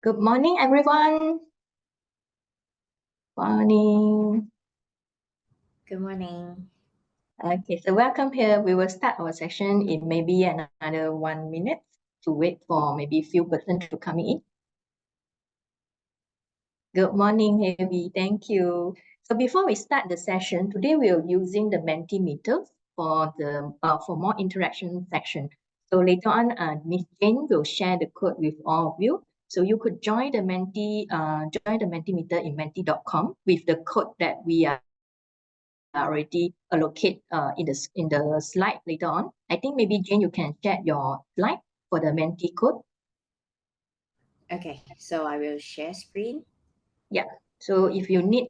Good morning, everyone. Morning. Good morning. Okay, so welcome here. We will start our session in maybe another 1 minute to wait for maybe few person to come in. Good morning, Heavy. Thank you. So before we start the session, today we are using the Mentimeter for the for more interaction section. So later on, Miss Jane will share the code with all of you. So you could join the Mentimeter in menti.com with the code that we are already allocate in the slide later on. I think maybe Jane, you can share your slide for the Menti code. Okay, so I will share screen. Yeah. So if you need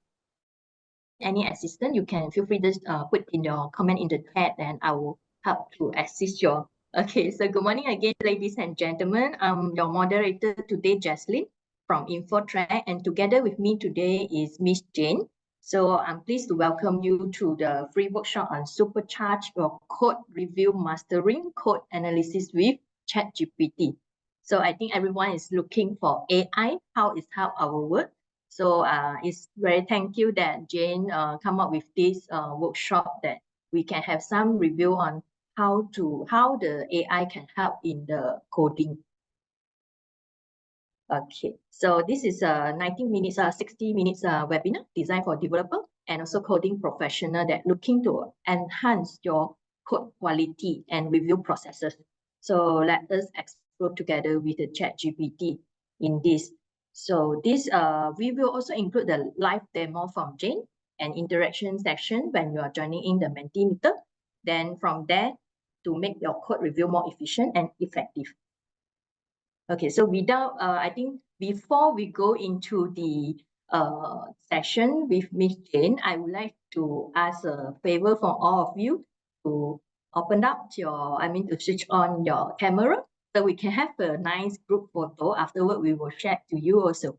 any assistance, you can feel free to put in your comment in the chat, and I will help to assist you. Okay. So good morning again, ladies and gentlemen. I'm your moderator today, Jaslyn from InfoTrack, and together with me today is Miss Jane. So I'm pleased to welcome you to the free workshop on Supercharge your code review mastering code analysis with ChatGPT. So I think everyone is looking for AI, how it help our work. So it's very thank you that Jane come up with this workshop that we can have some review on how the AI can help in the coding. Okay, so this is a 19 minutes, 60 minutes webinar designed for developer and also coding professional that looking to enhance your code quality and review processes. So let us explore together with the ChatGPT in this. So this we will also include the live demo from Jane and interaction section when you are joining in the Mentimeter. Then from there to make your code review more efficient and effective. Okay, so without, I think before we go into the session with Miss Jane, I would like to ask a favor from all of you to open up to switch on your camera so we can have a nice group photo. Afterward, we will share to you also.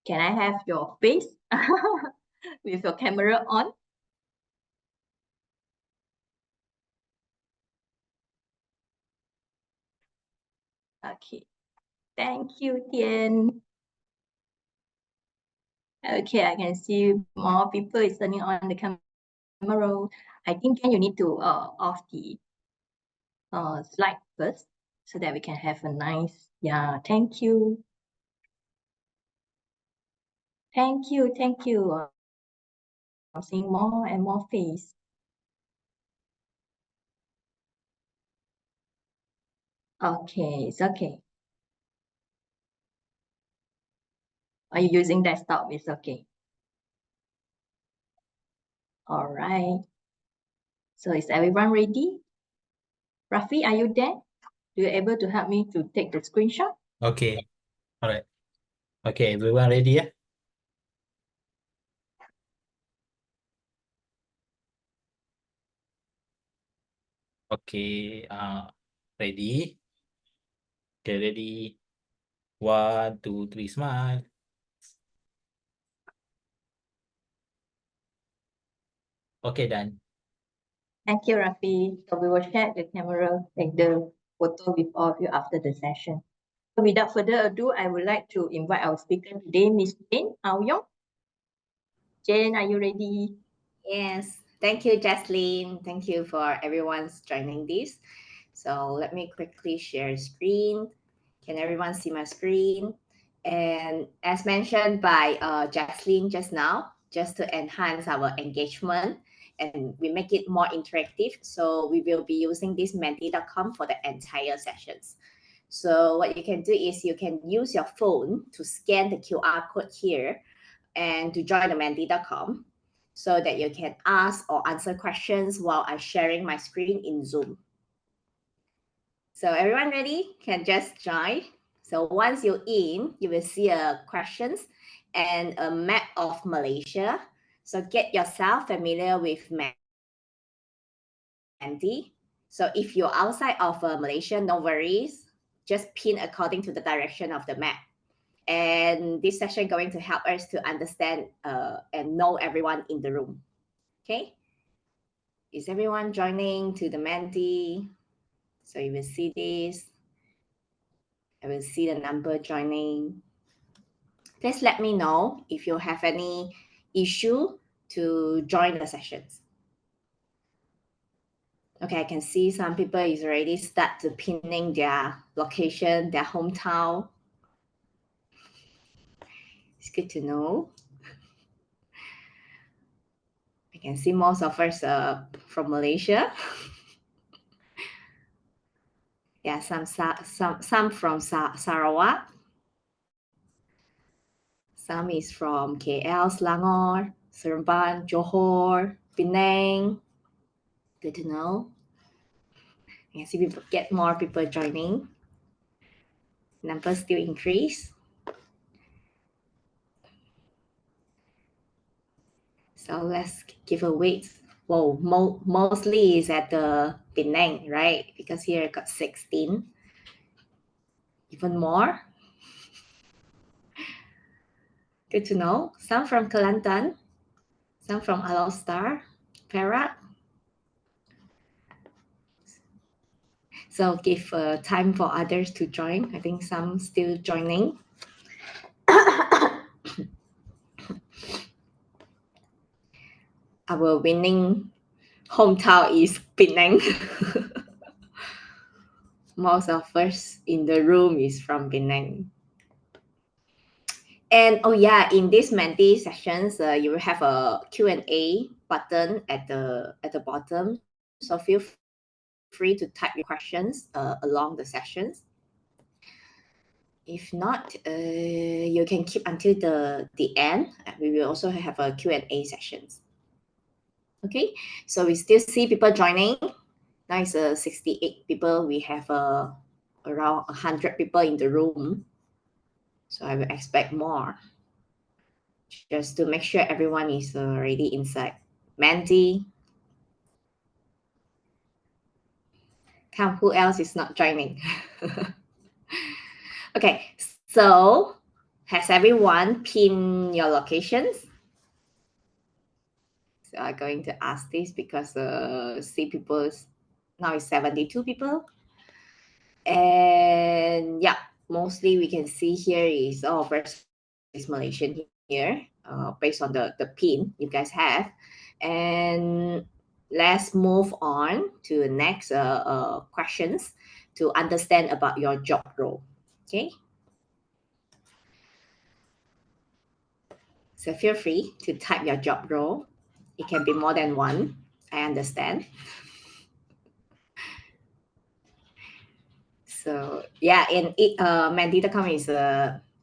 Can I have your face with your camera on? Okay, thank you, Tian. Okay, I can see more people is turning on the camera. I think you need to off the slide first so that we can have a nice, yeah, thank you. Thank you, thank you. I'm seeing more and more face. Okay, it's okay. Are you using desktop? It's okay. All right. So is everyone ready? Rafi, are you there? You able to help me to take the screenshot? Okay. All right. Okay, everyone ready? Yeah? Okay. Ready? Okay, ready. 1, 2, 3, smile. Okay, done. Thank you, Rafi. So we will share the camera, take the photo with all of you after the session. So without further ado, I would like to invite our speaker today, Miss Jane Aoyong. Jane, are you ready? Yes, thank you, Jaslyn. Thank you for everyone's joining this. So let me quickly share screen. Can everyone see my screen? And as mentioned by Jaslyn just now, just to enhance our engagement and we make it more interactive. So we will be using this menti.com for the entire sessions. So what you can do is you can use your phone to scan the QR code here and to join the menti.com so that you can ask or answer questions while I'm sharing my screen in Zoom. So everyone ready? Can just join. So once you're in, you will see questions and a map of Malaysia. So get yourself familiar with Menti. So if you're outside of Malaysia, no worries. Just pin according to the direction of the map. And this session going to help us to understand and know everyone in the room. Okay. Is everyone joining to the Menti? So you will see this. I will see the number joining. Please let me know if you have any issue to join the sessions. Okay, I can see some people is already start to pinning their location, their hometown. It's good to know. I can see most of us from Malaysia. Yeah, some from Sarawak. Some is from KL, Selangor, Seremban, Johor, Penang. Good to know. I can see people get more people joining. Numbers still increase. So let's give a wait. Whoa, mostly is at the Penang, right? Because here I got 16. Even more. Good to know. Some from Kelantan, some from Alostar, Perak. So give time for others to join. I think some still joining. Our winning hometown is Penang. Most of us in the room is from Penang. And oh yeah, in these Menti sessions, you will have a Q&A button at the bottom. So feel free to type your questions along the sessions. If not, you can keep until the end. We will also have a Q&A sessions. Okay, so we still see people joining. Now it's 68 people. We have around 100 people in the room. So I will expect more. Just to make sure everyone is already inside. Mandy. Come, who else is not joining? Okay, so has everyone pinned your locations? So I'm going to ask this because see people, now it's 72 people. And yeah, mostly we can see here is first is Malaysian here, based on the pin you guys have. And let's move on to the next questions to understand about your job role. Okay. So feel free to type your job role. It can be more than one. I understand. So yeah, and Menti.com is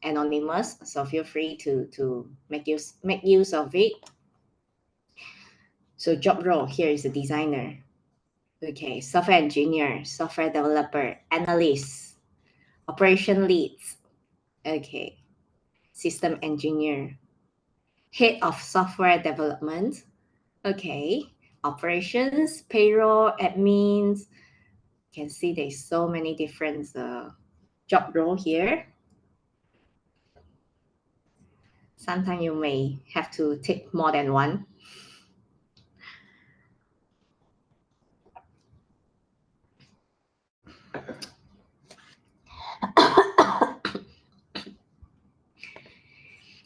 anonymous, so feel free to make use of it. So job role here is a designer. Okay, software engineer, software developer, analyst, operation leads. Okay, system engineer, head of software development. Okay, operations, payroll, admins. You can see there's so many different job role here. Sometimes you may have to take more than one.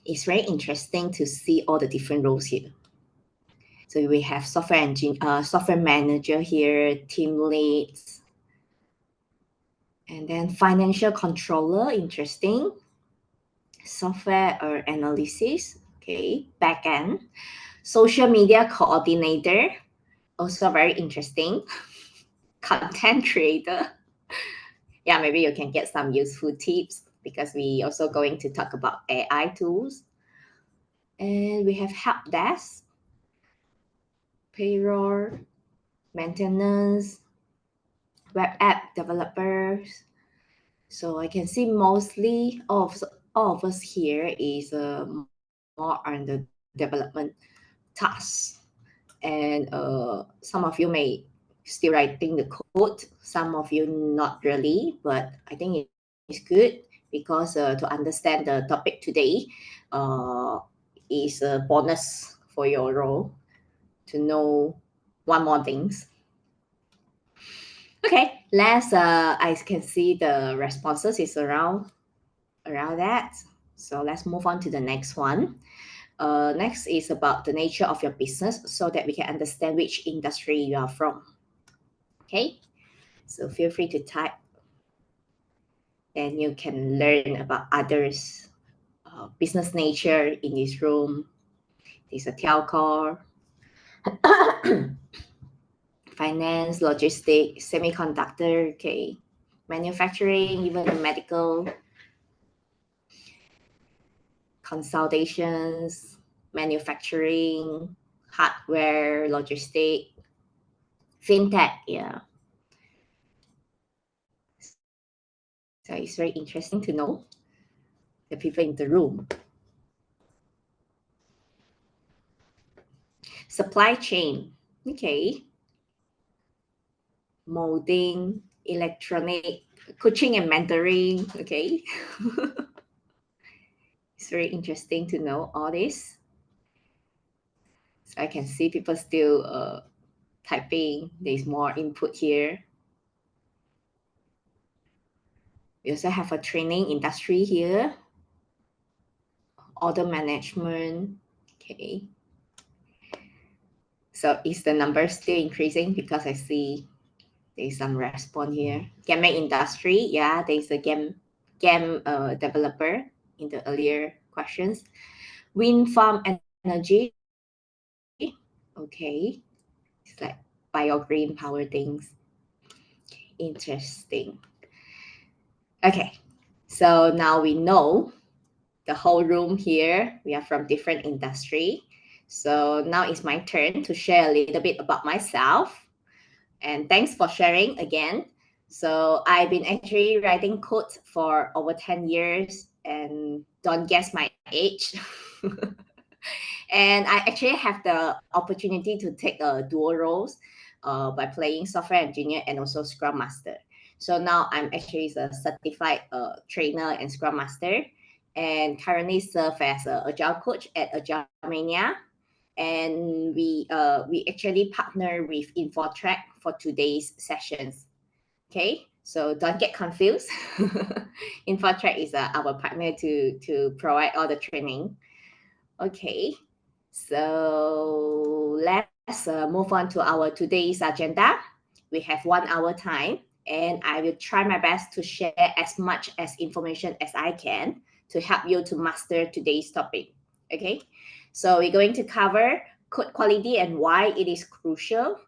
It's very interesting to see all the different roles here. So we have software manager here, team leads, and then financial controller, interesting. Software or analysis, okay, backend. Social media coordinator, also very interesting. Content creator. Yeah, maybe you can get some useful tips because we also going to talk about AI tools. And we have help desk, payroll, maintenance, web app developers. So I can see mostly all of us here is more on the development tasks. And some of you may still writing the code, some of you not really, but I think it's good because to understand the topic today is a bonus for your role to know one more things. Okay, let's I can see the responses is around that. So let's move on to the next one. Next is about the nature of your business so that we can understand which industry you are from. Okay, so feel free to type and you can learn about others' business nature in this room. There's a telco, finance, logistics, semiconductor, okay, manufacturing, even the medical, consultations, manufacturing, hardware, logistic, fintech, yeah. So it's very interesting to know the people in the room. Supply chain, okay. Molding, electronic, coaching and mentoring, okay. It's very interesting to know all this. So I can see people still typing. There's more input here. We also have a training industry here. Order management, okay. So is the number still increasing? Because I see there's some response here. Gaming industry, yeah, there's a game developer in the earlier questions. Wind farm energy, okay. It's like bio-green power things. Interesting. Okay, so now we know the whole room here, we are from different industry. So now it's my turn to share a little bit about myself. And thanks for sharing again. So I've been actually writing code for over 10 years and don't guess my age. And I actually have the opportunity to take dual roles by playing software engineer and also Scrum Master. So now I'm actually a certified trainer and Scrum Master, and currently serve as an Agile coach at Agile Mania. And we actually partner with InfoTrack for today's sessions. Okay, so don't get confused. InfoTrack is our partner to provide all the training. Okay, so let's move on to our today's agenda. We have 1 hour time, and I will try my best to share as much as information as I can to help you to master today's topic. Okay, so we're going to cover code quality and why it is crucial.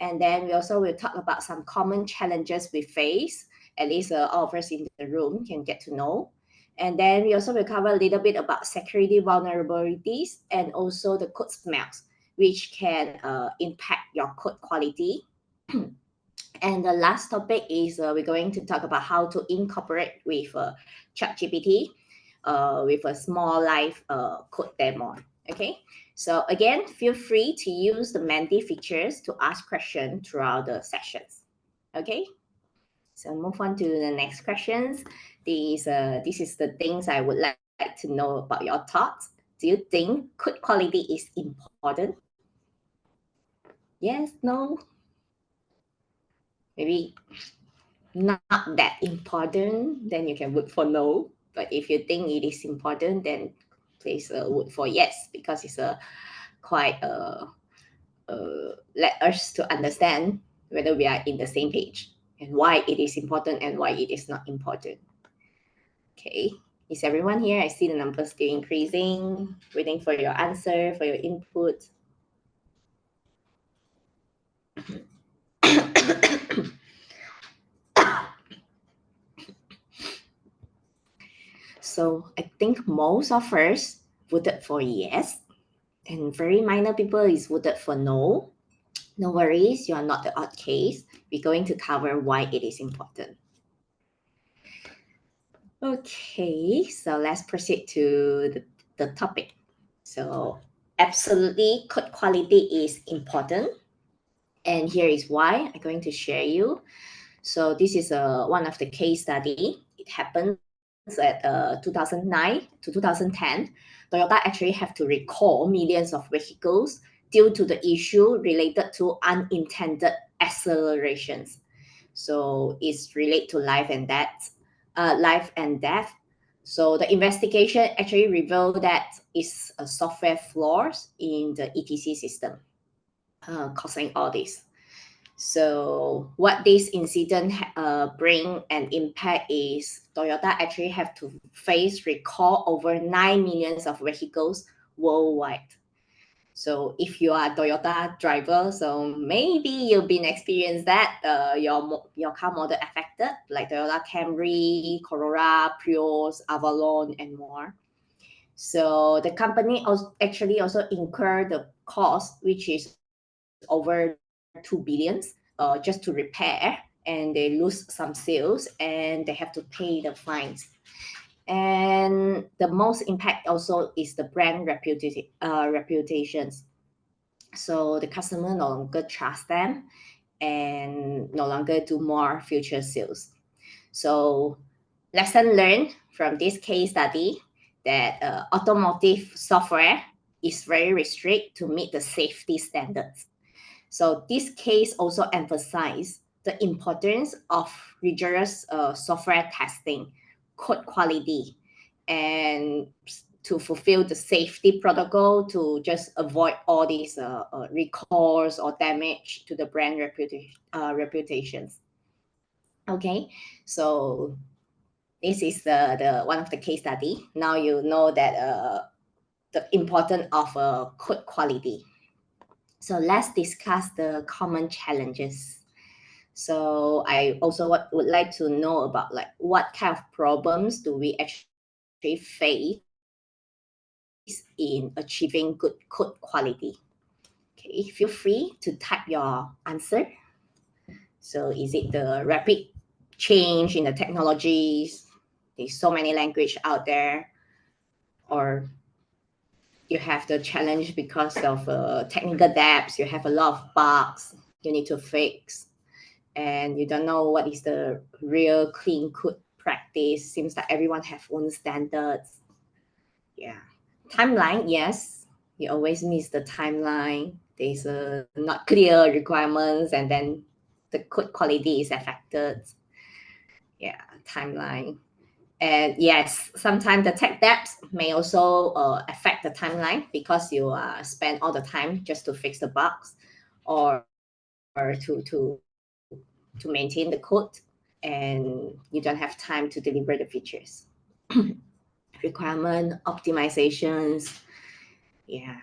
And then we also will talk about some common challenges we face. At least all of us in the room can get to know. And then we also will cover a little bit about security vulnerabilities and also the code smells, which can impact your code quality. And the last topic is we're going to talk about how to incorporate with ChatGPT with a small live code demo. Okay, so again, feel free to use the Menti features to ask questions throughout the sessions. Okay, so move on to the next questions. This is the things I would like to know about your thoughts. Do you think code quality is important? Yes, no? Maybe not that important, then you can vote for no. But if you think it is important, then please vote for yes, because it's quite let us to understand whether we are in the same page and why it is important and why it is not important. Okay, is everyone here? I see the numbers still increasing. Waiting for your answer, for your input. So I think most of us voted for yes, and very minor people is voted for no. No worries, you are not the odd case. We're going to cover why it is important. Okay, so let's proceed to the topic. So absolutely, code quality is important. And here is why I'm going to share you. So this is one of the case study. It happens at 2009 to 2010. Toyota actually have to recall millions of vehicles due to the issue related to unintended accelerations. So it's related to life and death. So the investigation actually revealed that it's a software flaws in the ETC system causing all this. So what this incident bring an impact is Toyota actually have to face recall over 9 millions of vehicles worldwide. So if you are a Toyota driver, so maybe you've been experienced that your car model affected, like Toyota Camry, Corolla, Prius, Avalon, and more. So the company actually also incurred the cost, which is over 2 billions just to repair, and they lose some sales and they have to pay the fines. And the most impact also is the brand reputations. So the customer no longer trust them and no longer do more future sales. So lesson learned from this case study that automotive software is very strict to meet the safety standards. So this case also emphasized the importance of rigorous software testing, code quality, and to fulfill the safety protocol to just avoid all these recalls or damage to the brand reputations. Okay, so this is the one of the case study. Now you know that the importance of code quality. So let's discuss the common challenges. So I also would like to know about like what kind of problems do we actually face in achieving good code quality. Okay, feel free to type your answer. So is it the rapid change in the technologies? There's so many language out there, or you have the challenge because of technical debts, you have a lot of bugs you need to fix, and you don't know what is the real clean code practice. Seems like everyone have own standards. Yeah. Timeline, yes. You always miss the timeline. There's a not clear requirements, and then the code quality is affected. Yeah, timeline. And yes, sometimes the tech debts may also affect the timeline because you spend all the time just to fix the bugs or to maintain the code, and you don't have time to deliver the features. Requirement optimizations, yeah.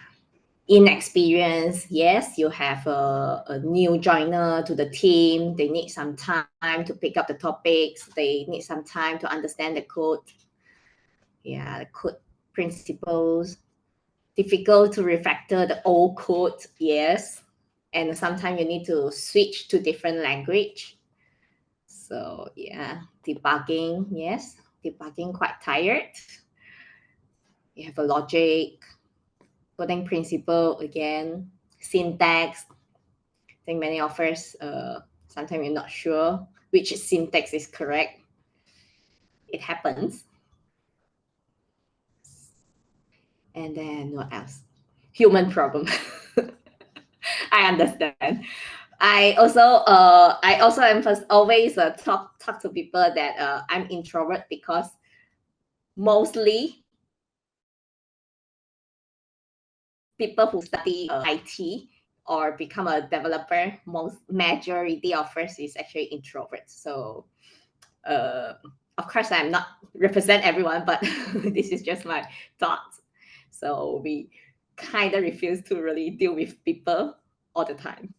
Inexperience, yes, you have a new joiner to the team. They need some time to pick up the topics. They need some time to understand the code. Yeah, the code principles. Difficult to refactor the old code, yes. And sometimes you need to switch to different language. So yeah, debugging, yes. Debugging quite tired. You have a logic, coding principle again, syntax. I think many of us sometimes you're not sure which syntax is correct. It happens. And then what else? Human problem. I understand. I also always talk to people that I'm introvert because mostly people who study IT or become a developer, most majority of us is actually introverts. So of course I'm not represent everyone, but this is just my thoughts. So we kind of refuse to really deal with people all the time.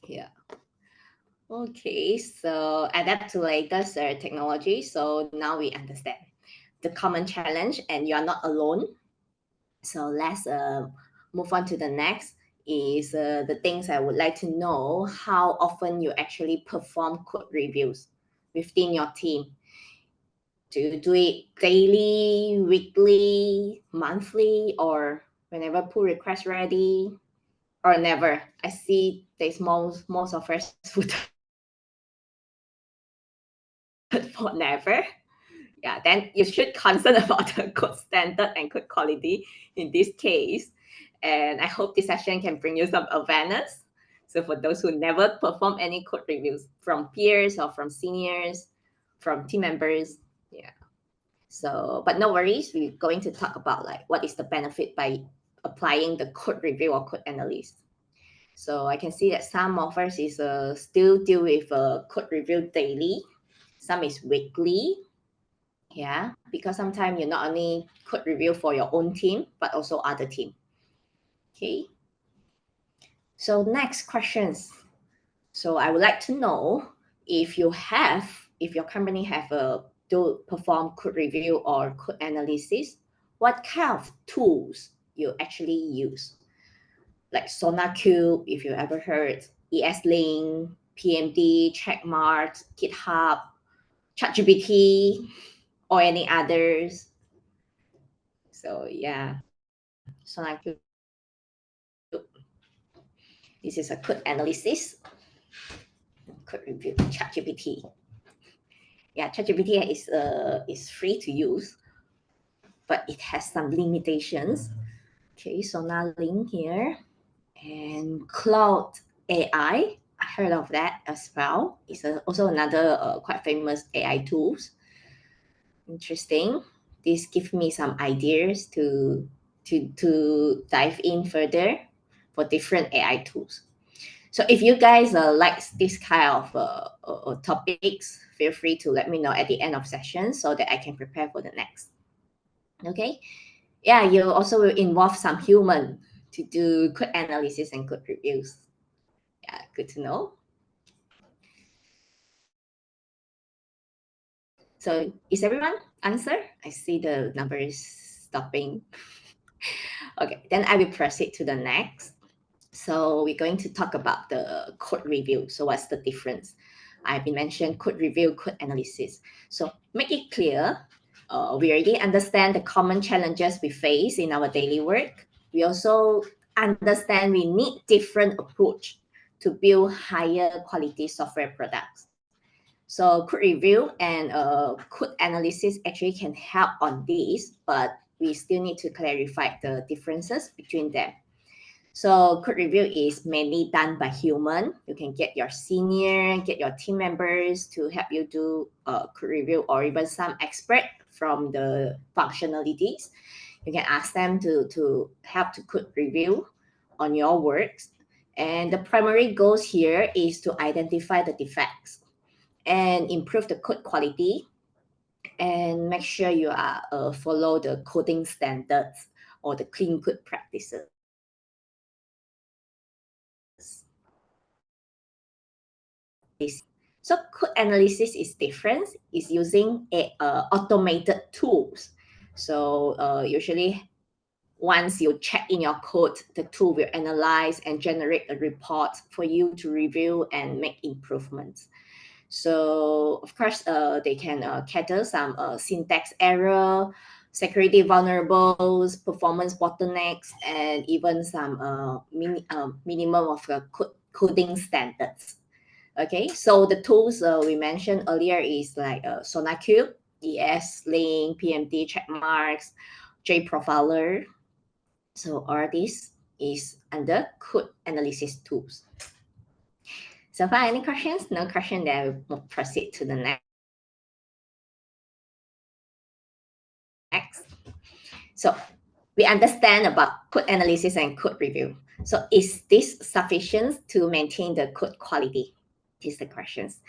Yeah. Okay, so adapt to latest technology. So now we understand the common challenge and you are not alone. So let's move on to the next is the things I would like to know, how often you actually perform code reviews within your team. Do you do it daily, weekly, monthly, or whenever pull request ready, or never? I see there's most of us would for never. Yeah, then you should concern about the code standard and code quality in this case. And I hope this session can bring you some awareness. So for those who never perform any code reviews from peers or from seniors, from team members, yeah. So, but no worries, we're going to talk about like what is the benefit by applying the code review or code analyst. So I can see that some of us is still deal with code review daily, some is weekly. Yeah, because sometimes you not only code review for your own team, but also other team. Okay. So next questions. So I would like to know if your company have do perform code review or code analysis, what kind of tools you actually use? Like SonarQube, if you ever heard, ESLink, PMD, Checkmark, GitHub, ChatGPT, or any others. So yeah, SonarQube. This is a code analysis, code review, ChatGPT. Yeah, ChatGPT is free to use, but it has some limitations. Okay, so now link here and Cloud AI. I heard of that as well. It's also another quite famous AI tools. Interesting. This gives me some ideas to dive in further for different AI tools. So if you guys like this kind of topics, feel free to let me know at the end of session so that I can prepare for the next. Okay. Yeah, you also will involve some human to do code analysis and code reviews. Yeah, good to know. So is everyone answer? I see the numbers stopping. Okay, then I will proceed to the next. So we're going to talk about the code review. So what's the difference? I've been mentioned code review, code analysis. So make it clear. We already understand the common challenges we face in our daily work. We also understand we need different approach to build higher quality software products. So code review and code analysis actually can help on this, but we still need to clarify the differences between them. So code review is mainly done by human. You can get your senior, get your team members to help you do code review, or even some expert from the functionalities. You can ask them to help to code review on your works. And the primary goals here is to identify the defects and improve the code quality and make sure you are follow the coding standards or the clean code practices. So code analysis is different. It's using automated tools. So usually once you check in your code, the tool will analyze and generate a report for you to review and make improvements. So of course, they can cater some syntax error, security vulnerables, performance bottlenecks, and even some minimum of coding standards. Okay, so the tools we mentioned earlier is like SonarQube, ESLink, PMD, Checkmarks, JProfiler. So all this is under code analysis tools. So far, any questions? No question, then we'll proceed to the next. So we understand about code analysis and code review. So is this sufficient to maintain the code quality? These are the questions.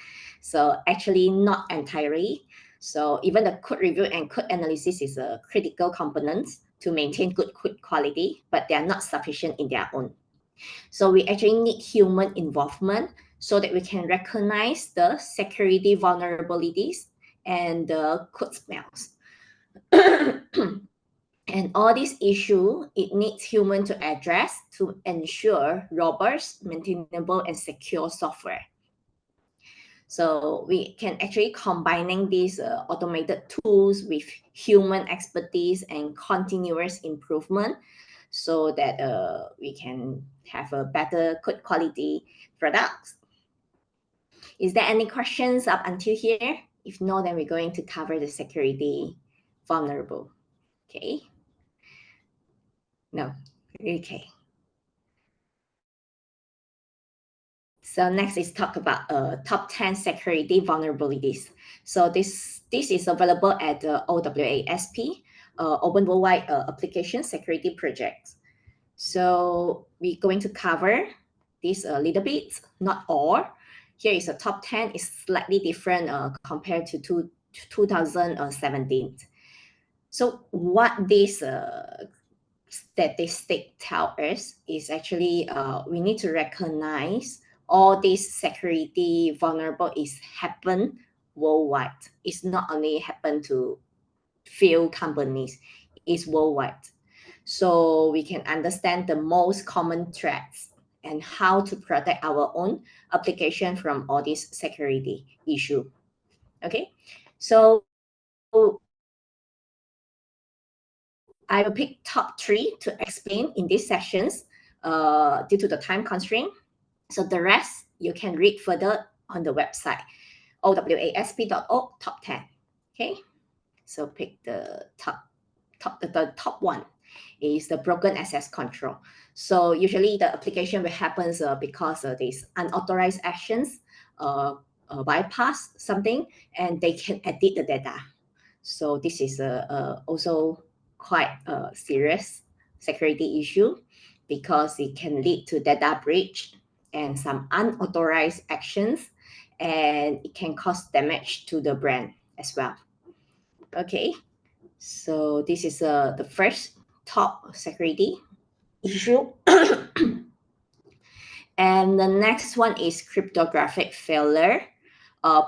So actually not entirely. So even the code review and code analysis is a critical component to maintain good code quality, but they are not sufficient in their own. So we actually need human involvement so that we can recognize the security vulnerabilities and the code smells. And all these issues, it needs human to address to ensure robust, maintainable, and secure software. So we can actually combining these automated tools with human expertise and continuous improvement so that we can have a better code quality products. Is there any questions up until here? If no, then we're going to cover the security vulnerable. Okay. No. Okay. So next is talk about top 10 security vulnerabilities. So this is available at the OWASP, Open Worldwide Application Security Project. So we're going to cover this a little bit, not all. Here is a top 10, is slightly different compared to 2017. So what this statistic tell us is actually we need to recognize all these security vulnerable is happen worldwide. It's not only happen to few companies, it's worldwide. So we can understand the most common threats and how to protect our own application from all these security issue. Okay, so I will pick top 3 to explain in these sessions due to the time constraint. So the rest you can read further on the website, owasp.org top 10. Okay, so pick the top one is the broken access control. So usually the application will happen because these unauthorized actions bypass something and they can edit the data. So this is also quite a serious security issue because it can lead to data breach and some unauthorized actions, and it can cause damage to the brand as well. Okay, so this is the first top security issue. And the next one is cryptographic failure,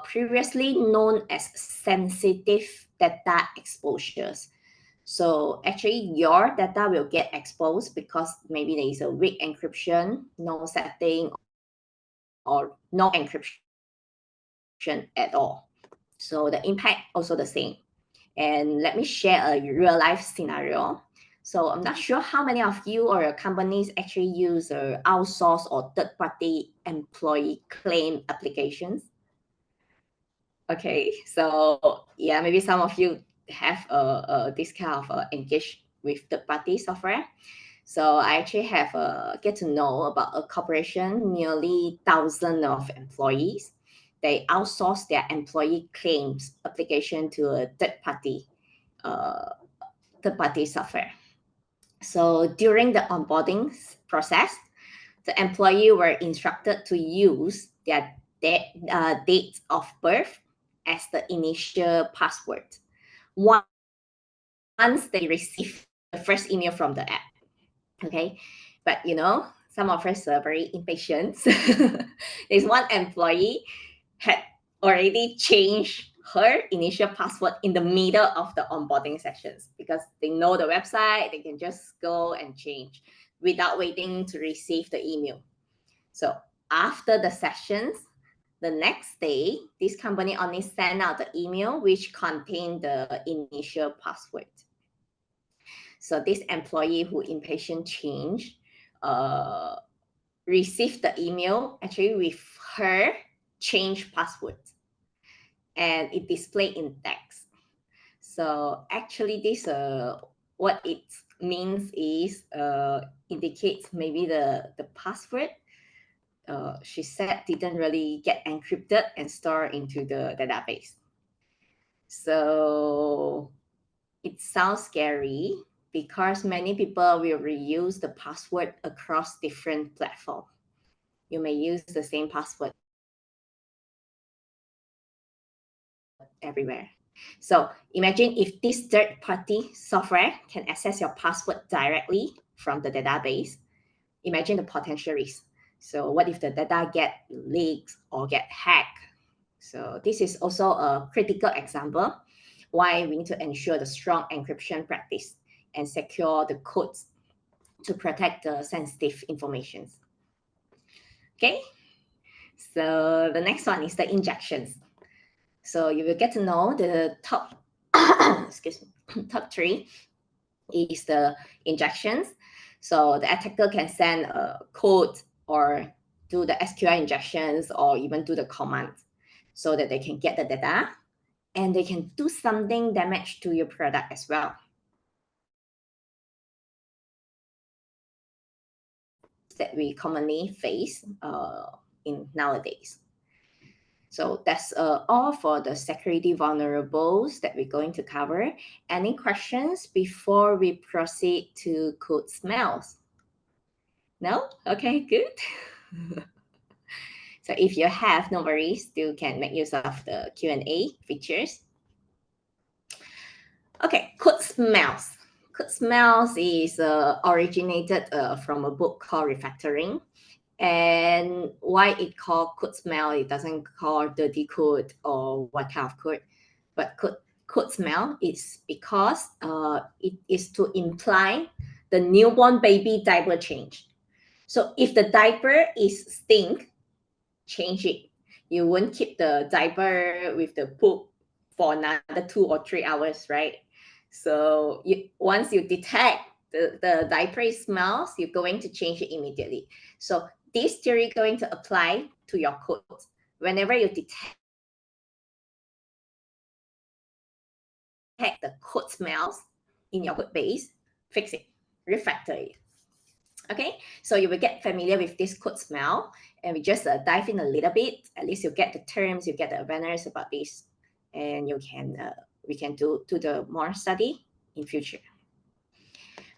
previously known as sensitive data exposures. So actually your data will get exposed because maybe there is a weak encryption, no setting, or no encryption at all. So the impact also the same. And let me share a real life scenario. So I'm not sure how many of you or your companies actually use outsource or third-party employee claim applications. Okay, so yeah, maybe some of you have this kind of engaged with third-party software. So I actually have get to know about a corporation, nearly 1,000 of employees. They outsource their employee claims application to a third-party software. So during the onboarding process, the employee were instructed to use their date of birth as the initial password once they receive the first email from the app. Okay, but you know, some of us are very impatient. There's one employee had already changed her initial password in the middle of the onboarding sessions because they know the website, they can just go and change without waiting to receive the email. So after the sessions, the next day, this company only sent out the email which contained the initial password. So this employee who impatient changed received the email actually with her changed password, and it displayed in text. So actually this what it means is indicates maybe the password she said didn't really get encrypted and stored into the database. So it sounds scary because many people will reuse the password across different platforms. You may use the same password everywhere. So imagine if this third-party software can access your password directly from the database. Imagine the potential risk. So what if the data get leaked or get hacked? So this is also a critical example why we need to ensure the strong encryption practice and secure the codes to protect the sensitive information. Okay, so the next one is the injections. So you will get to know the top, excuse me, top 3 is the injections. So the attacker can send a code or do the SQL injections or even do the commands so that they can get the data and they can do something damage to your product as well. That we commonly face in nowadays. So that's all for the security vulnerables that we're going to cover. Any questions before we proceed to code smells? No? Okay, good. So if you have, no worries, you can make use of the Q&A features. Okay, code smells. Code smells is originated from a book called Refactoring. And why it called code smell, it doesn't call dirty code or what kind of code, but code smell is because it is to imply the newborn baby diaper change. So if the diaper is stink, change it. You won't keep the diaper with the poop for another 2 or 3 hours, right? So once you detect the diaper smells, you're going to change it immediately. So this theory is going to apply to your code. Whenever you detect the code smells in your code base, fix it, refactor it. Okay, so you will get familiar with this code smell, and we just dive in a little bit. At least you get the terms, you get the awareness about this, and you can we can do the more study in future.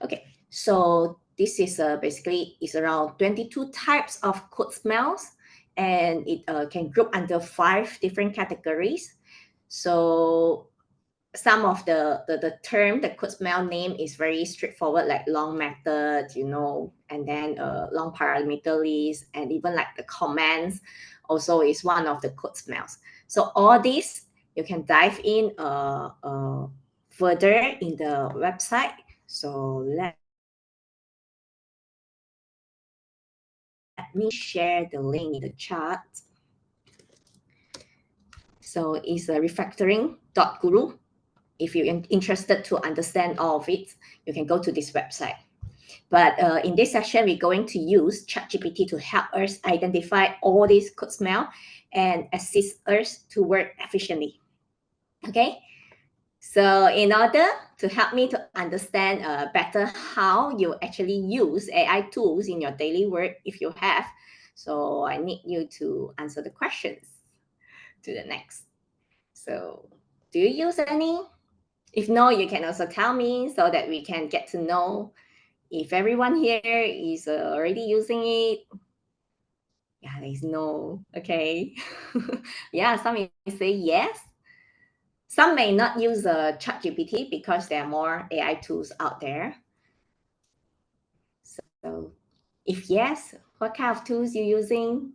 Okay, so this is basically is around 22 types of code smells, and it can group under 5 different categories. So some of the term, the code smell name is very straightforward, like long method, and then long parameter list, and even like the commands also is one of the code smells. So all these you can dive in further in the website. So let me share the link in the chat. So it's refactoring.guru. If you're interested to understand all of it, you can go to this website. But in this session, we're going to use ChatGPT to help us identify all these code smell and assist us to work efficiently. Okay, so in order to help me to understand better how you actually use AI tools in your daily work, if you have, so I need you to answer the questions to the next. So do you use any? If no, you can also tell me so that we can get to know if everyone here is already using it. Yeah, there's no. Okay. Yeah, some may say yes. Some may not use ChatGPT because there are more AI tools out there. So if yes, what kind of tools you using?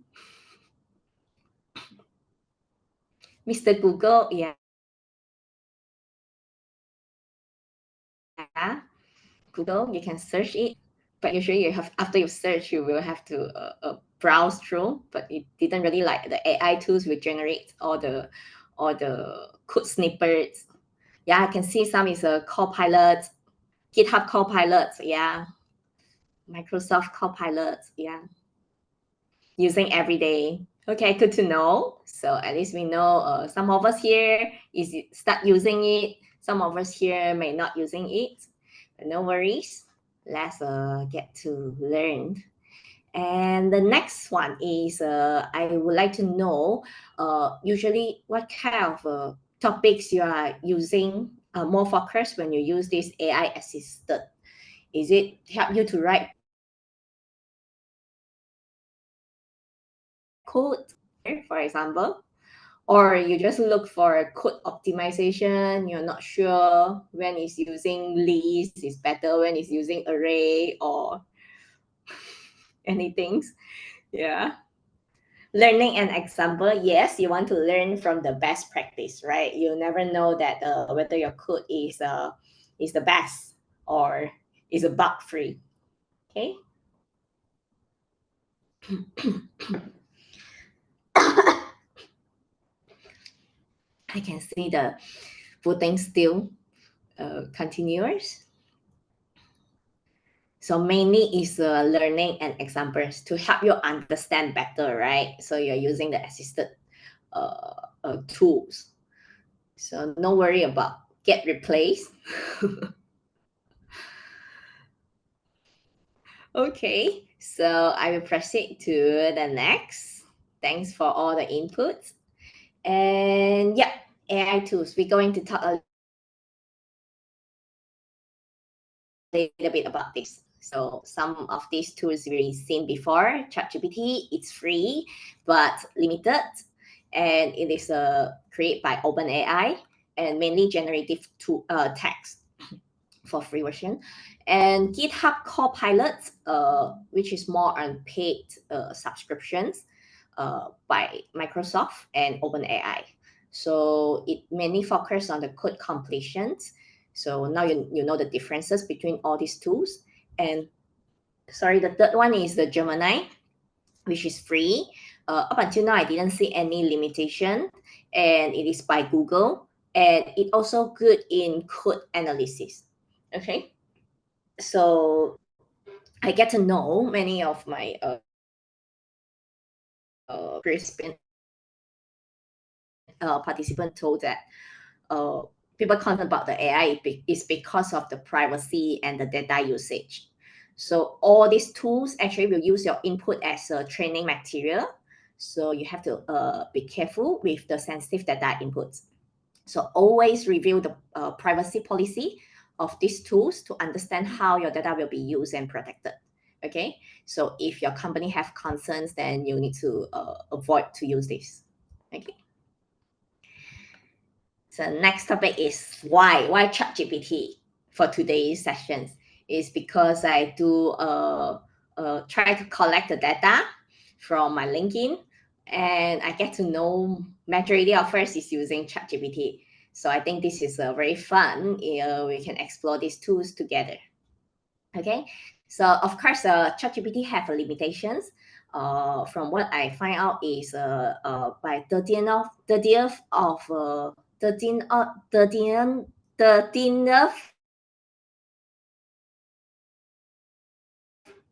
Mr. Google, yeah. Google, you can search it, but usually you have, after you search, you will have to browse through, but it didn't really like the AI tools will generate all the code snippets. Yeah, I can see some is a Copilot, GitHub Copilot, yeah, Microsoft Copilot, yeah, using every day. Okay, good to know. So at least we know some of us here is start using it. Some of us here may not using it, but no worries. Let's get to learn. And the next one is I would like to know usually what kind of topics you are using more focused when you use this AI assistant. Is it help you to write code, for example? Or you just look for a code optimization, you're not sure when is using list is better, when is using array or anything. Yeah. Learning an example, yes, you want to learn from the best practice, right? You never know that whether your code is the best or is a bug free. Okay. I can see the voting still continuous. So mainly is learning and examples to help you understand better, right? So you're using the assisted tools. So no worry about get replaced. Okay, so I will proceed to the next. Thanks for all the inputs. And yeah, AI tools. We're going to talk a little bit about this. So some of these tools we've seen before. ChatGPT, it's free but limited, and it is created by OpenAI and mainly generative text for free version. And GitHub Copilot, which is more on paid subscriptions by Microsoft and OpenAI. So it mainly focuses on the code completions. So now you know the differences between all these tools. And sorry, the third one is the Gemini, which is free. Up until now, I didn't see any limitation, and it is by Google, and it also good in code analysis. Okay, so I get to know many of my participants told that people concerned about the AI is because of the privacy and the data usage. So all these tools actually will use your input as a training material. So you have to be careful with the sensitive data inputs. So always review the privacy policy of these tools to understand how your data will be used and protected. Okay, so if your company have concerns, then you need to avoid to use this. Okay. So next topic is why ChatGPT for today's sessions is because I do try to collect the data from my LinkedIn, and I get to know majority of us is using ChatGPT. So I think this is very fun. We can explore these tools together. Okay, so of course, ChatGPT have limitations. From what I find out is by 13th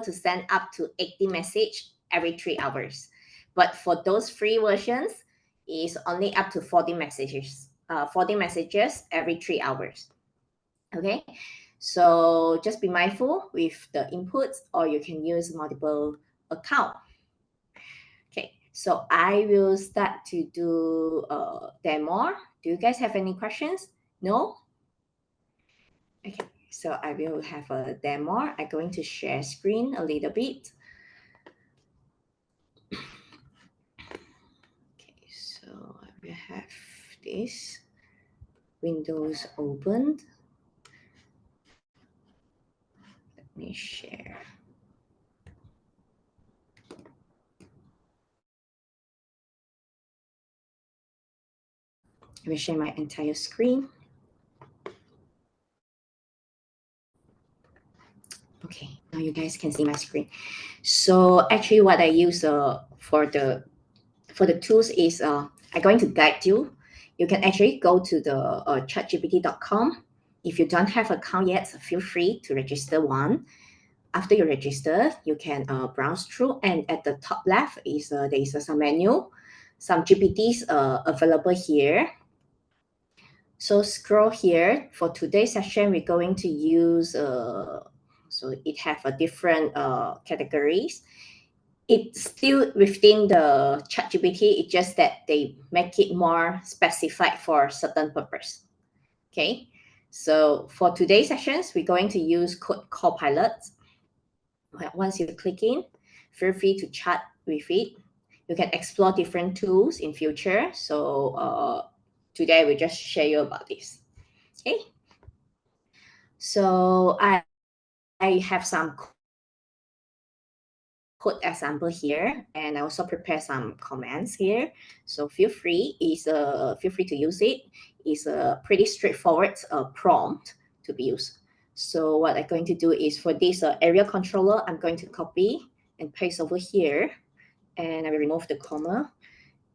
to send up to 80 message every 3 hours. But for those free versions, is only up to 40 messages. 40 messages every 3 hours. Okay, so just be mindful with the inputs, or you can use multiple account. Okay, so I will start to do demo. Do you guys have any questions? No? Okay, so I will have a demo. I'm going to share screen a little bit. Okay, so I will have this Windows opened. Let me share. I will share my entire screen. Okay, now you guys can see my screen. So actually what I use for the tools is I'm going to guide you. You can actually go to the chatgpt.com. If you don't have an account yet, feel free to register one. After you register, you can browse through, and at the top left is there is some menu, some GPTs available here. So scroll here. For today's session, we're going to use so it have a different categories. It's still within the ChatGPT. It's just that they make it more specified for certain purpose. Okay, so for today's sessions, we're going to use Code Copilot. Once you click in, feel free to chat with it. You can explore different tools in future. So today we just share you about this. Okay, so I have some code example here, and I also prepare some comments here. So feel free to use it. It's a pretty straightforward prompt to be used. So what I'm going to do is for this area controller, I'm going to copy and paste over here, and I will remove the comma,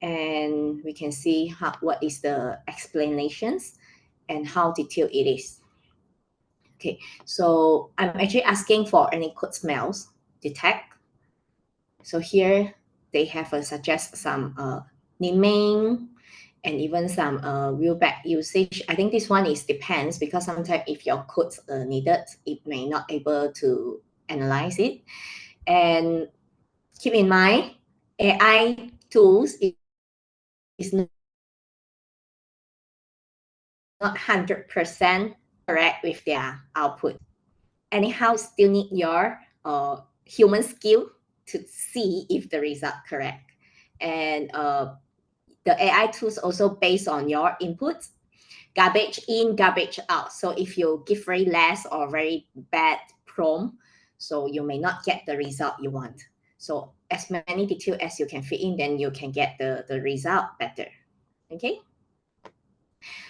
and we can see what is the explanations and how detailed it is. Okay, so I'm actually asking for any code smells detect. So here they have suggest some naming and even some wheelback usage. I think this one is depends, because sometimes if your codes needed, it may not able to analyze it. And keep in mind, AI tools is not 100% correct with their output. Anyhow, still need your human skill to see if the result correct. And the AI tools also based on your inputs, garbage in, garbage out. So if you give very less or very bad prompt, so you may not get the result you want. So as many detail as you can fit in, then you can get the result better. Okay.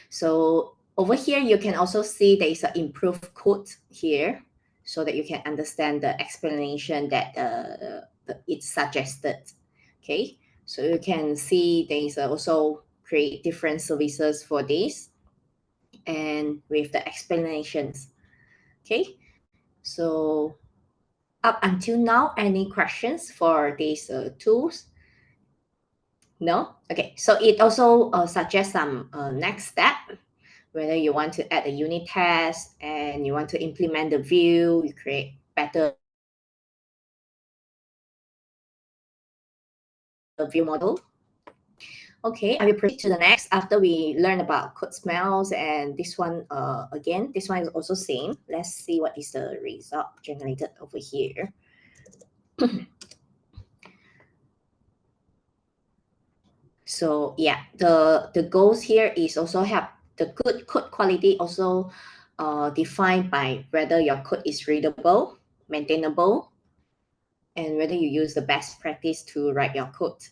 So over here, you can also see there is an improved code here so that you can understand the explanation that it suggested. Okay. So you can see there is also create different services for this and with the explanations. Okay. So up until now, any questions for these tools? No? Okay. So it also suggests some next step, whether you want to add a unit test and you want to implement the view, you create better view model. Okay, I will proceed to the next after we learn about code smells, and this one again, this one is also same. Let's see what is the result generated over here. So yeah, the goals here is also have the good code quality also defined by whether your code is readable, maintainable, and whether you use the best practice to write your code.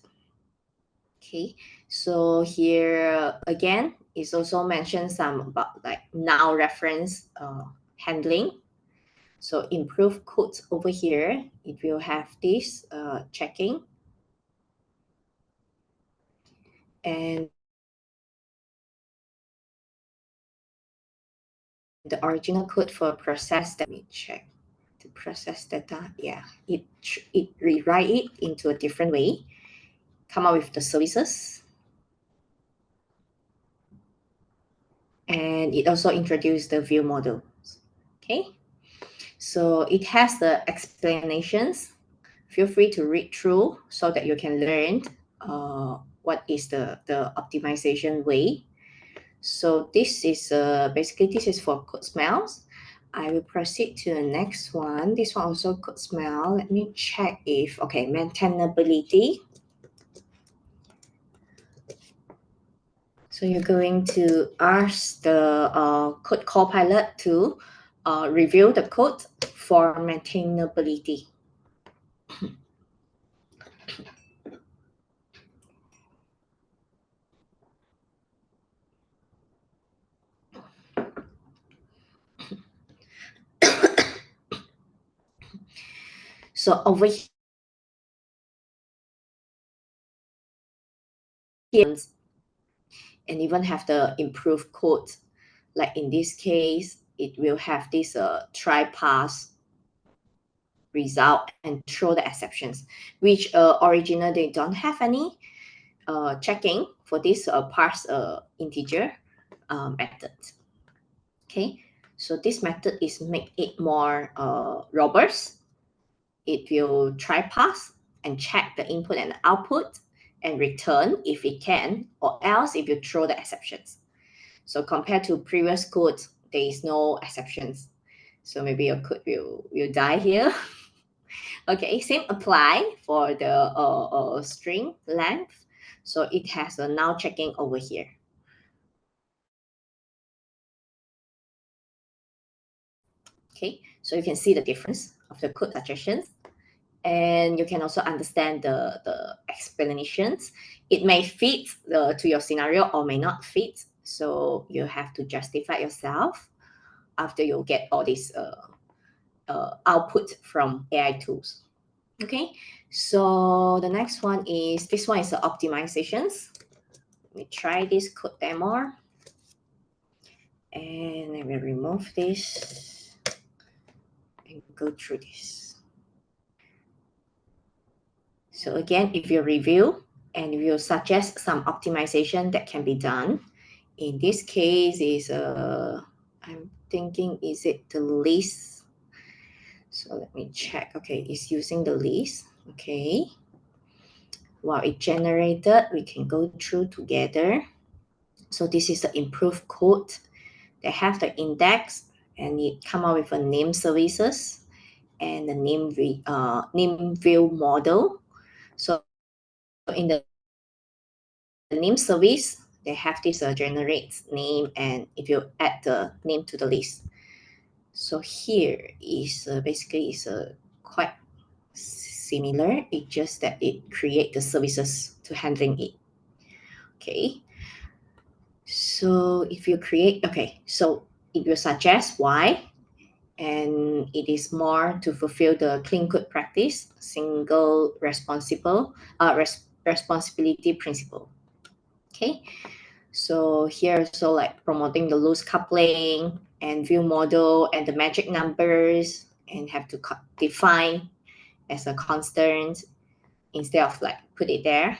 Okay, so here again, it's also mentioned some about like now reference handling. So improve codes over here, it will have this checking. And the original code for process, let me check. To process data, yeah, it rewrite it into a different way, come up with the services. And it also introduced the view model. Okay, so it has the explanations. Feel free to read through so that you can learn what is the optimization way. So this is basically this is for code smells. I will proceed to the next one. This one also code smell. Let me check if, okay, maintainability. So you're going to ask the code copilot to review the code for maintainability. So over here, and even have the improved code. Like in this case, it will have this try pass result and throw the exceptions, which original they don't have any checking for this parse integer method. Okay, so this method is make it more robust. It will try pass and check the input and the output and return if it can, or else if you throw the exceptions. So compared to previous code, there is no exceptions. So maybe your code will die here. Okay, same apply for the string length. So it has a now checking over here. Okay, so you can see the difference of the code suggestions. And you can also understand the explanations. It may fit to your scenario or may not fit. So you have to justify yourself after you get all this output from AI tools. Okay, so the next one is, this one is the optimizations. Let me try this code demo. And I will remove this and go through this. So again, if you review and you suggest some optimization that can be done, in this case is I'm thinking, is it the list? So let me check. Okay, it's using the list. Okay. while it generated, we can go through together. So this is the improved code. They have the index and it come out with a name services and the name view model. So in the name service, they have this generates name, and if you add the name to the list. So here is basically is quite similar. It's just that it create the services to handling it. Okay. So if you create, okay, so if you suggest why, and it is more to fulfill the clean code practice, single responsibility principle. Okay, so here also like promoting the loose coupling and view model and the magic numbers, and have to define as a constant instead of like put it there.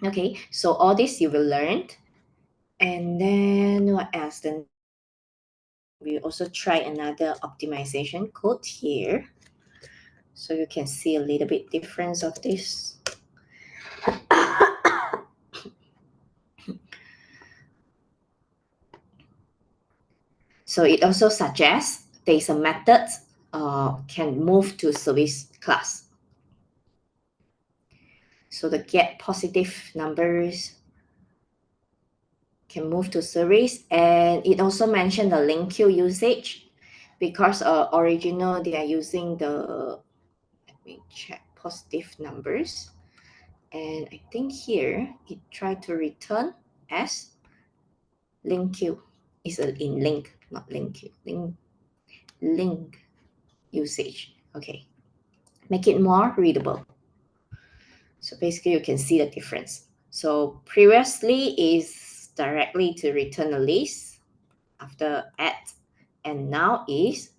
Okay, so all this you will learn. And then what else? Then we also try another optimization code here. So you can see a little bit difference of this. So it also suggests there's a method can move to service class. So the get positive numbers can move to service, and it also mentioned the link queue usage because original they are using the, let me check, positive numbers, and I think here it tried to return as link queue. Is in link, not link queue, link usage. Okay, make it more readable. So basically you can see the difference. So previously is directly to return a list after add, and now is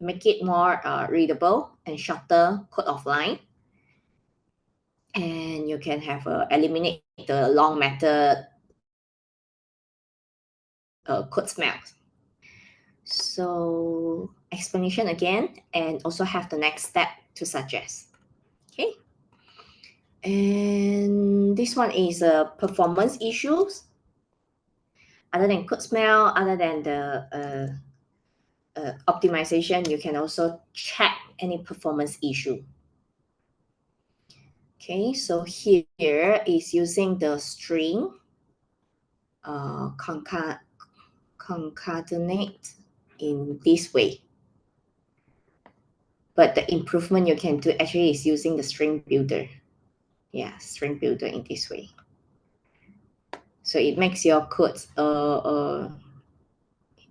make it more readable and shorter code of line. And you can have eliminate the long method code smells. So explanation again, and also have the next step to suggest. Okay. And this one is performance issues. Other than code smell, other than the optimization, you can also check any performance issue. Okay, so here is using the string concatenate in this way. But the improvement you can do actually is using the string builder. Yeah, string builder in this way. So it makes your code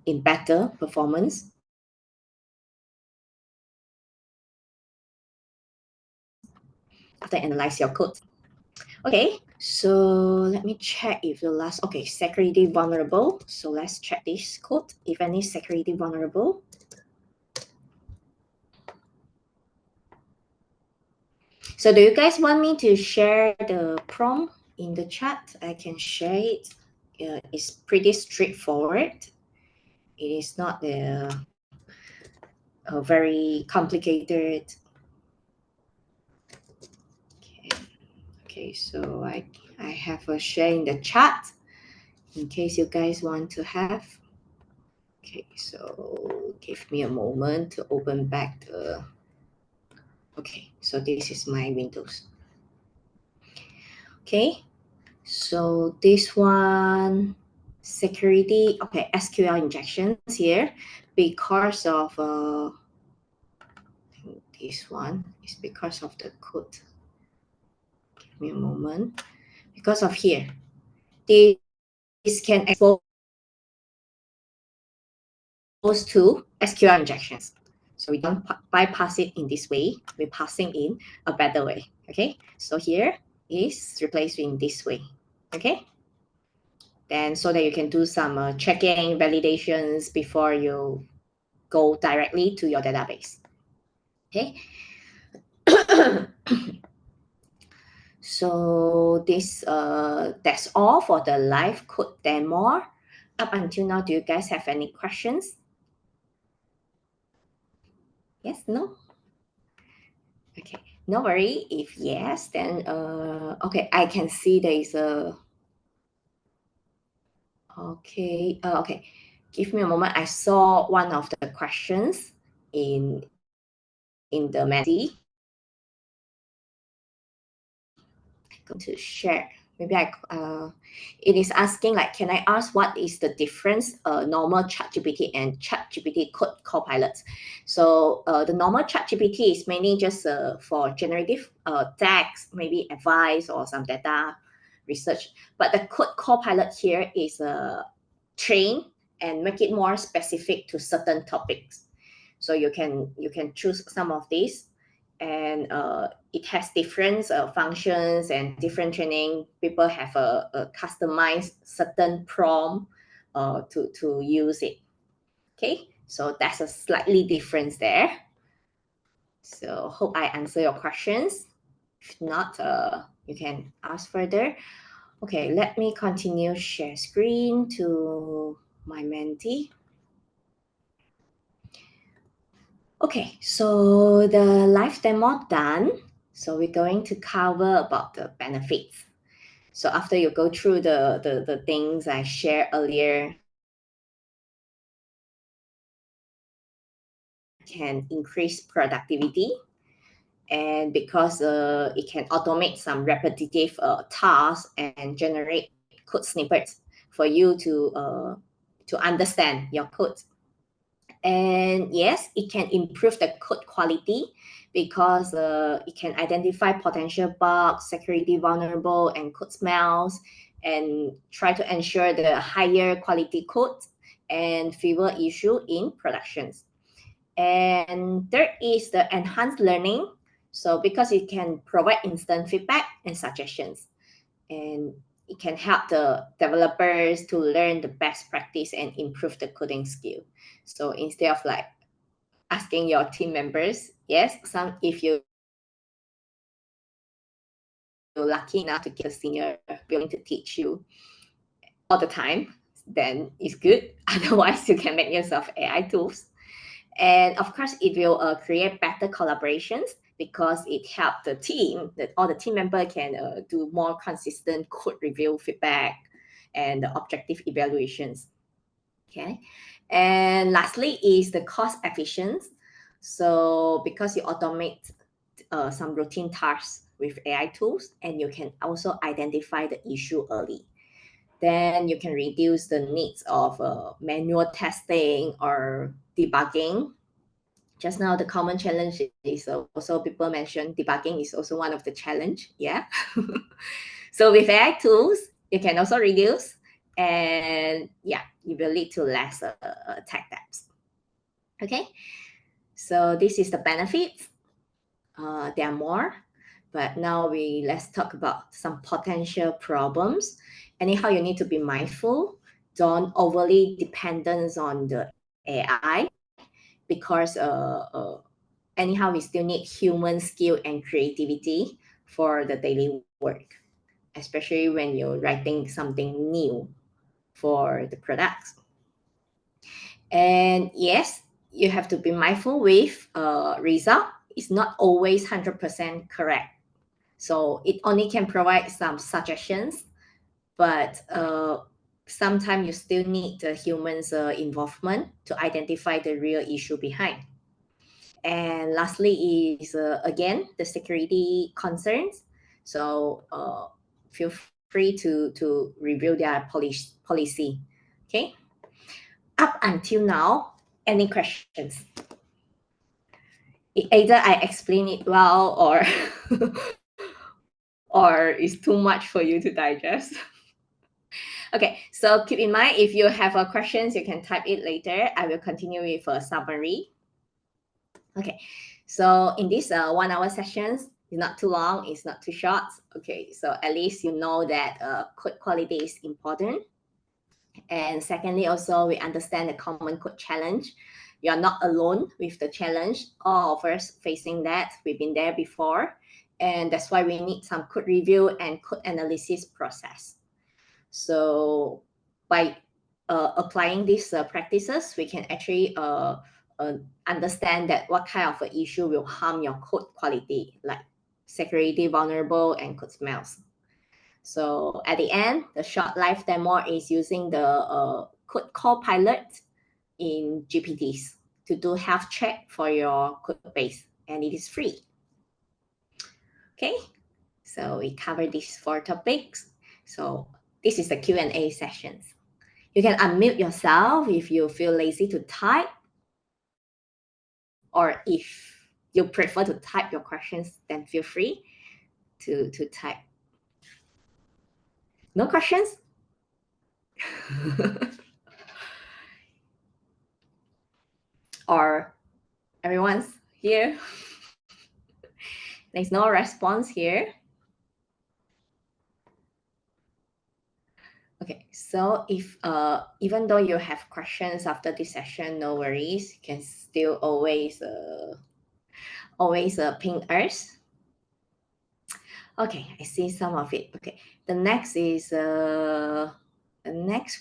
in better performance. After analyze your code. Okay, so let me check if the last, okay, security vulnerable. So let's check this code, if any security vulnerable. So do you guys want me to share the prompt in the chat? I can share it. It's pretty straightforward. It is not very complicated. Okay, so I have a share in the chat in case you guys want to have. Okay, so give me a moment to open back the, okay, so this is my Windows. Okay, so this one, security, okay, SQL injections here because of, this one is because of the code. Give me a moment. Because of here, this can expose to SQL injections. So we don't bypass it in this way. We're passing in a better way. Okay, so here is replaced in this way. Okay, then so that you can do some checking validations before you go directly to your database. Okay. So this that's all for the live code demo. Up until now, do you guys have any questions? Yes, no? Okay, No worry. If yes, then okay, I can see there is a okay. Give me a moment. I saw one of the questions in the message. I'm going to share. Maybe it is asking like, can I ask what is the difference normal ChatGPT and ChatGPT Code Copilot? So the normal ChatGPT is mainly just for generative text, maybe advice or some data research. But the Code Copilot here is train and make it more specific to certain topics. So you can choose some of these, and it has different functions and different training. People have a customized certain prompt to use it. Okay, so that's a slightly difference there. So hope I answer your questions. If not, you can ask further. Okay, let me continue share screen to my mentee. Okay, so the live demo done. So we're going to cover about the benefits. So after you go through the things I shared earlier, can increase productivity, and because it can automate some repetitive tasks and generate code snippets for you to understand your code. And yes, it can improve the code quality because it can identify potential bugs, security vulnerable, and code smells, and try to ensure the higher quality code and fewer issue in productions. And third is the enhanced learning. So because it can provide instant feedback and suggestions, and it can help the developers to learn the best practice and improve the coding skill. So instead of like asking your team members, yes, some if you're lucky enough to get a senior willing to teach you all the time, then it's good. Otherwise, you can make use of AI tools. And of course, it will create better collaborations because it helps the team, that all the team member can do more consistent code review feedback and the objective evaluations. Okay. And lastly is the cost efficiency. So because you automate some routine tasks with AI tools, and you can also identify the issue early, then you can reduce the needs of manual testing or debugging. Just now, the common challenge is also people mentioned debugging is also one of the challenge. Yeah. So with AI tools, you can also reduce, and yeah, it will lead to less tech debts. Okay. So this is the benefits. There are more, but now let's talk about some potential problems. Anyhow, you need to be mindful. Don't overly dependent on the AI because anyhow, we still need human skill and creativity for the daily work, especially when you're writing something new for the products. And yes, you have to be mindful with result. It's not always 100% correct. So it only can provide some suggestions, but sometimes you still need the human's involvement to identify the real issue behind. And lastly is again the security concerns. So feel free to review their policy. Okay. Up until now, any questions? Either I explain it well, or it's too much for you to digest. Okay, so keep in mind, if you have questions, you can type it later. I will continue with a summary. Okay, so in this 1 hour sessions, it's not too long, it's not too short. Okay, so at least you know that code quality is important. And secondly, also we understand the common code challenge. You're not alone with the challenge. All of us facing that. We've been there before. And that's why we need some code review and code analysis process. So by applying these practices, we can actually understand that what kind of issue will harm your code quality, like security vulnerable, and code smells. So at the end, the short live demo is using the code copilot in GPTs to do health check for your code base, and it is free. Okay, so we covered these 4 topics. So this is the Q&A sessions. You can unmute yourself if you feel lazy to type, or if you prefer to type your questions, then feel free to type. No questions? Or everyone's here? There's no response here. Okay, so if even though you have questions after this session, no worries. You can still always ping us. Okay, I see some of it. Okay, the next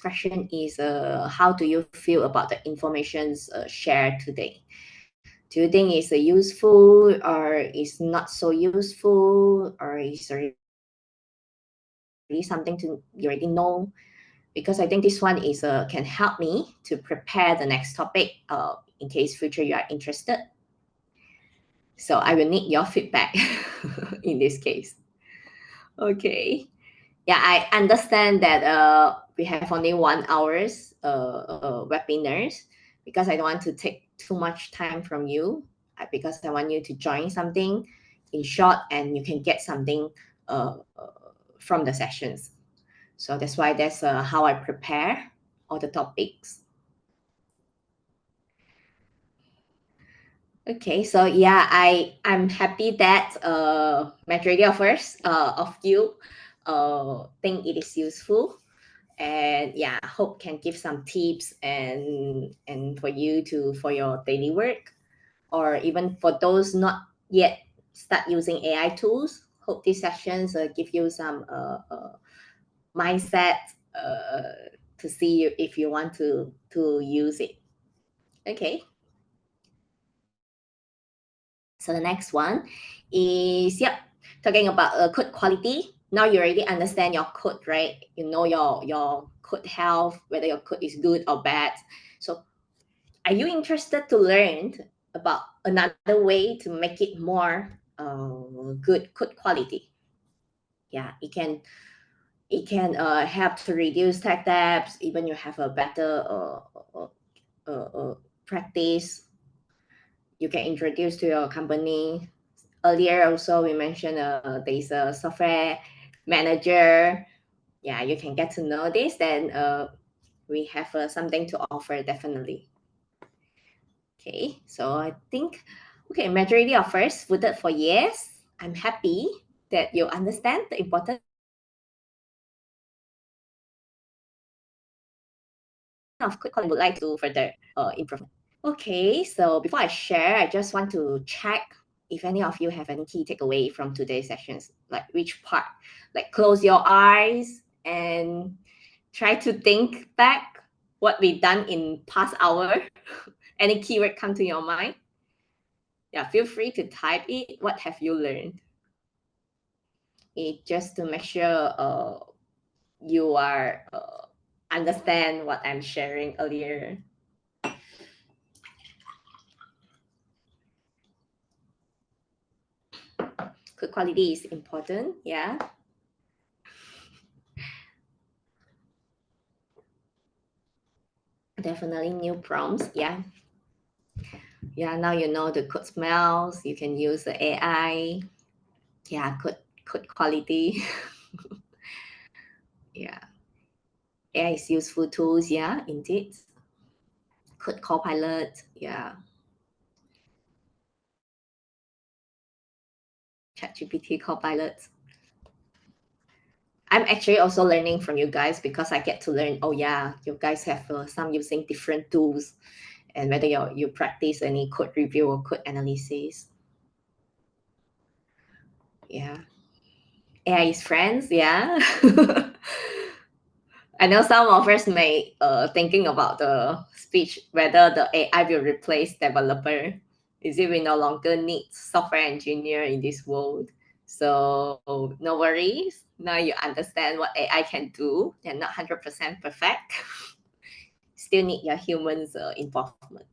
question is how do you feel about the informations shared today? Do you think it's useful, or is not so useful, or is already something you already know? Because I think this one is can help me to prepare the next topic in case future you are interested. So I will need your feedback in this case. Okay. Yeah, I understand that we have only 1 hour's webinars, because I don't want to take too much time from you, because I want you to join something in short and you can get something from the sessions. So that's why that's how I prepare all the topics. Okay, so yeah, I'm happy that majority of us of you think it is useful, and yeah, hope can give some tips and for you to for your daily work, or even for those not yet start using AI tools. Hope these sessions give you some mindset to see if you want to use it. Okay. So the next one is, talking about code quality. Now you already understand your code, right? You know your code health, whether your code is good or bad. So are you interested to learn about another way to make it more good code quality? Yeah, it can help to reduce tech debts. Even you have a better practice, you can introduce to your company. Earlier also we mentioned there's a software manager. Yeah, you can get to know this, then we have something to offer, definitely. Okay, so I think, okay, majority of us voted for yes. I'm happy that you understand the importance of quick calling. Would like to further improvement. Okay, so before I share, I just want to check if any of you have any key takeaway from today's sessions, like which part. Like close your eyes and try to think back what we done in past hour. Any keyword come to your mind? Yeah, feel free to type it. What have you learned? It just to make sure you are understand what I'm sharing earlier. Good quality is important, yeah. Definitely new prompts, yeah. Yeah, now you know the code smells. You can use the AI. Yeah, code quality. Yeah, AI is useful tools. Yeah, indeed. Code copilot. Yeah. ChatGPT copilot. I'm actually also learning from you guys, because I get to learn. Oh yeah, you guys have some using different tools, and whether you practice any code review or code analysis. Yeah. AI is friends. Yeah. I know some of us may thinking about the speech, whether the AI will replace developer. Is it we no longer need software engineer in this world? So no worries. Now you understand what AI can do. They're not 100% perfect. Still need your humans involvement.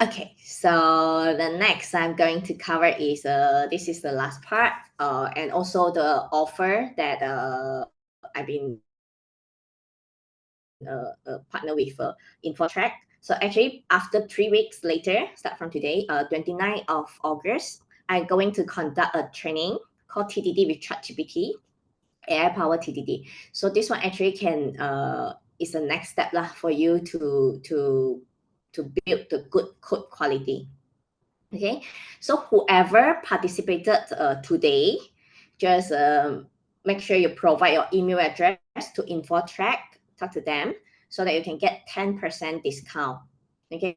Okay, so the next I'm going to cover is this is the last part, and also the offer that I've been partner with InfoTrack. So actually, after 3 weeks later, start from today, 29th of August, I'm going to conduct a training called TDD with ChatGPT, AI powered TDD. So this one actually can is the next step lah for you to build the good code quality. Okay, so whoever participated today, just make sure you provide your email address to InfoTrack, talk to them so that you can get 10% discount. Okay,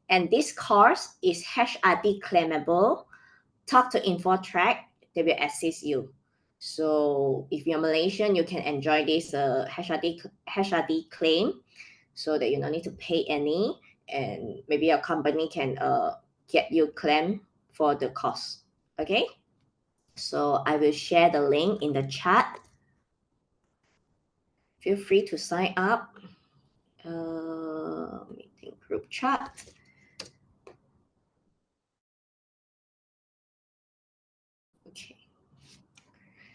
and this course is HRD claimable. Talk to InfoTrack, they will assist you. So if you're Malaysian, you can enjoy this HRD claim so that you don't need to pay any, and maybe your company can get you claim for the cost. Okay, so I will share the link in the chat. Feel free to sign up. Meeting group chat. Okay.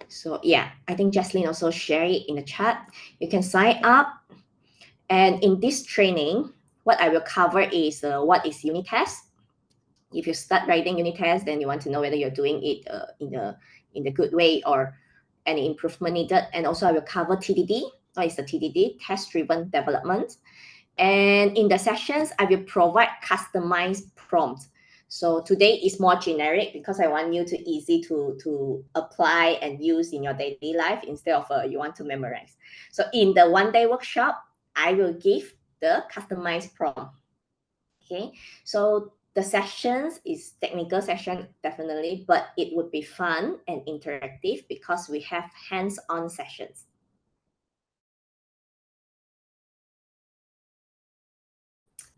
So yeah, I think Jaslyn also share it in the chat. You can sign up. And in this training, what I will cover is what is unit test. If you start writing unit test, then you want to know whether you're doing it in the good way or any improvement needed. And also I will cover TDD. What is the TDD? Test-driven development. And in the sessions, I will provide customized prompts. So today is more generic because I want you to easy to apply and use in your daily life instead of you want to memorize. So in the one-day workshop, I will give the customized prompt. Okay, so the sessions is technical session definitely, but it would be fun and interactive because we have hands-on sessions.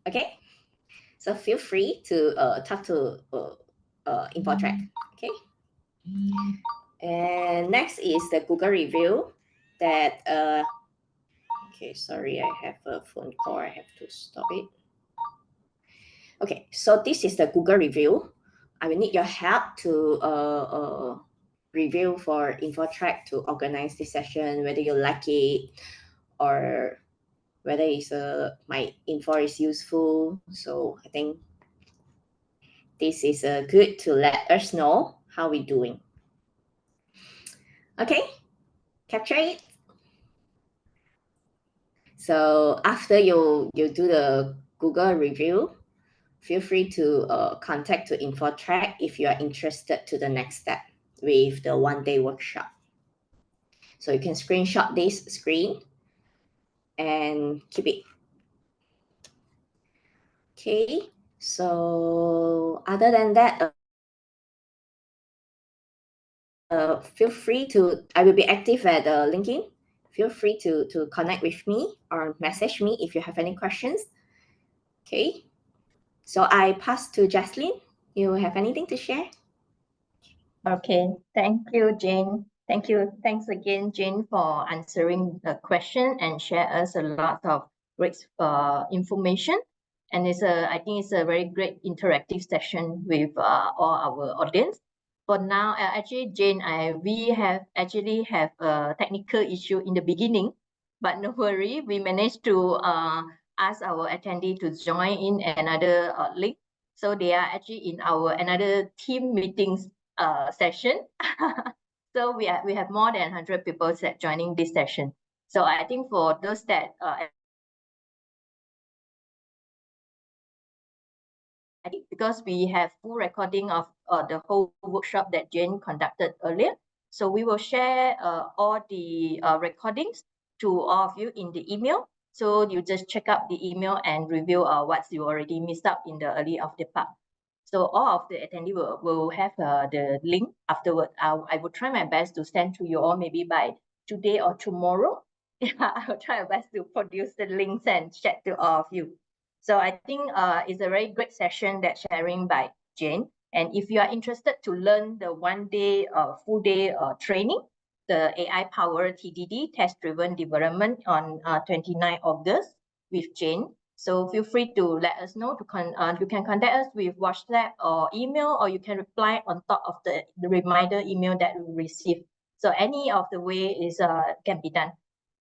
Okay, so feel free to talk to InfoTrack. Okay, and next is the Google review that okay, sorry, I have a phone call, I have to stop it. Okay, so this is the Google review. I will need your help to review for InfoTrack to organize this session, whether you like it or whether it's my info is useful. So I think this is good to let us know how we're doing. Okay, capture it. So after you do the Google review, feel free to contact to InfoTrack if you are interested to the next step with the one-day workshop. So you can screenshot this screen and keep it. Okay, so other than that, feel free to, I will be active at LinkedIn. Feel free to connect with me or message me if you have any questions. Okay, so I pass to Jaslyn. You have anything to share? Okay, thank you, Jane. Thank you. Thanks again, Jane, for answering the question and share us a lot of great information. And I think it's a very great interactive session with all our audience. For now, actually, Jane, we actually have a technical issue in the beginning, but no worry, we managed to ask our attendee to join in another link. So they are actually in our another team meetings session. So we have more than 100 people joining this session. So I think for those that because we have full recording of the whole workshop that Jane conducted earlier, so we will share all the recordings to all of you in the email. So you just check out the email and review what you already missed out in the early of the part. So all of the attendees will have the link afterward. I will try my best to send to you all maybe by today or tomorrow. Yeah, I will try my best to produce the links and chat to all of you. So I think it's a very great session that sharing by Jane. And if you are interested to learn the one-day, full-day training, the AI-powered TDD, test-driven development on 29 August with Jane. So feel free to let us know. You can contact us with WhatsApp or email, or you can reply on top of the reminder email that we receive. So any of the way is can be done.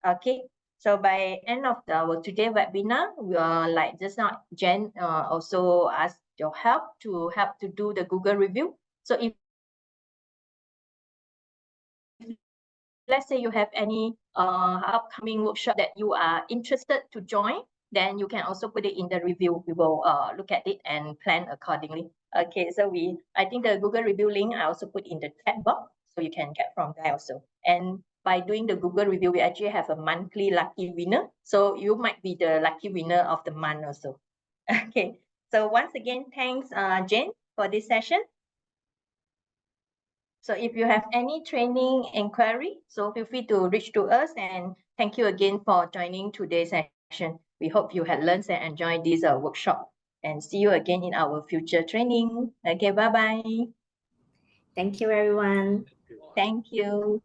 Okay. So by end of our today webinar, we are like just now, Jen also asked your help to do the Google review. So if let's say you have any upcoming workshop that you are interested to join, then you can also put it in the review. We will look at it and plan accordingly. Okay, so I think the Google review link I also put in the chat box, so you can get from there also. And by doing the Google review, we actually have a monthly lucky winner. So you might be the lucky winner of the month also. Okay, so once again, thanks Jane for this session. So if you have any training inquiry, so feel free to reach to us, and thank you again for joining today's session. We hope you had learned and enjoyed this workshop, and see you again in our future training. Okay, bye-bye. Thank you, everyone. Thank you.